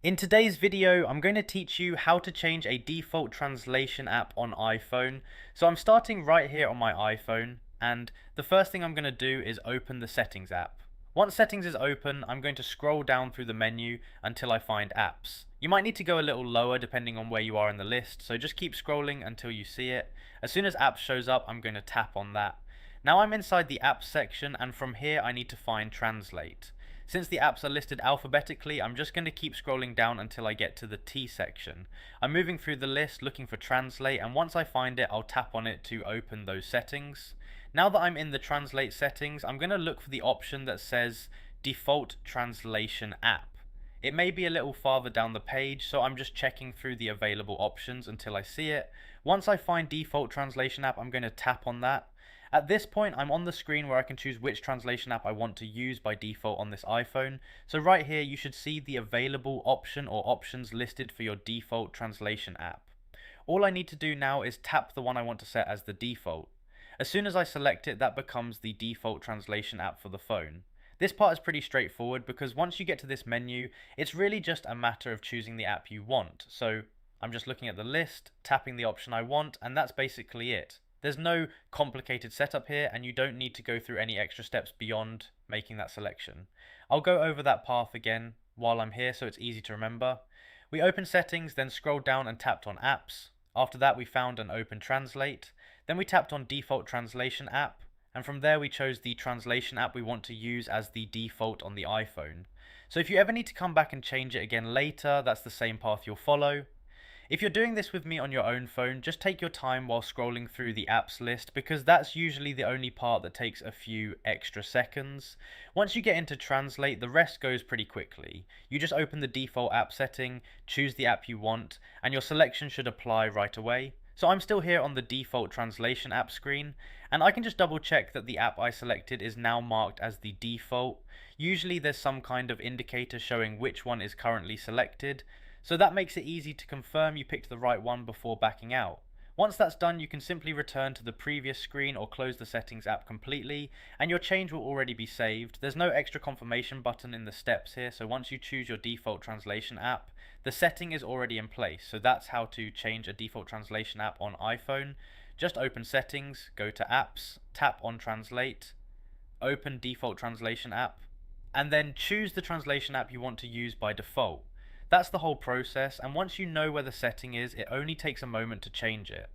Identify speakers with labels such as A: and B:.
A: In today's video, I'm going to teach you how to change a default translation app on iPhone. So I'm starting right here on my iPhone, and the first thing I'm going to do is open the Settings app. Once Settings is open, I'm going to scroll down through the menu until I find Apps. You might need to go a little lower depending on where you are in the list, so just keep scrolling until you see it. As soon as Apps shows up, I'm going to tap on that. Now I'm inside the Apps section, and from here I need to find Translate. Since the apps are listed alphabetically, I'm just going to keep scrolling down until I get to the T section. I'm moving through the list looking for Translate, and once I find it, I'll tap on it to open those settings. Now that I'm in the Translate settings, I'm going to look for the option that says Default Translation App. It may be a little farther down the page, so I'm just checking through the available options until I see it. Once I find Default Translation App, I'm going to tap on that. At this point, I'm on the screen where I can choose which translation app I want to use by default on this iPhone. So right here, you should see the available option or options listed for your default translation app. All I need to do now is tap the one I want to set as the default. As soon as I select it, that becomes the default translation app for the phone. This part is pretty straightforward because once you get to this menu, it's really just a matter of choosing the app you want. So I'm just looking at the list, tapping the option I want, and that's basically it. There's no complicated setup here, and you don't need to go through any extra steps beyond making that selection. I'll go over that path again while I'm here so it's easy to remember. We open Settings, then scrolled down and tapped on Apps. After that we found and opened Translate. Then we tapped on Default Translation App, and from there we chose the translation app we want to use as the default on the iPhone. So if you ever need to come back and change it again later, that's the same path you'll follow. If you're doing this with me on your own phone, just take your time while scrolling through the apps list because that's usually the only part that takes a few extra seconds. Once you get into Translate, the rest goes pretty quickly. You just open the default app setting, choose the app you want, and your selection should apply right away. So I'm still here on the default translation app screen, and I can just double check that the app I selected is now marked as the default. Usually there's some kind of indicator showing which one is currently selected, so that makes it easy to confirm you picked the right one before backing out. Once that's done, you can simply return to the previous screen or close the Settings app completely, and your change will already be saved. There's no extra confirmation button in the steps here, so once you choose your default translation app, the setting is already in place. So that's how to change a default translation app on iPhone. Just open Settings, go to Apps, tap on Translate, open Default Translation app, and then choose the translation app you want to use by default. That's the whole process, and once you know where the setting is, it only takes a moment to change it.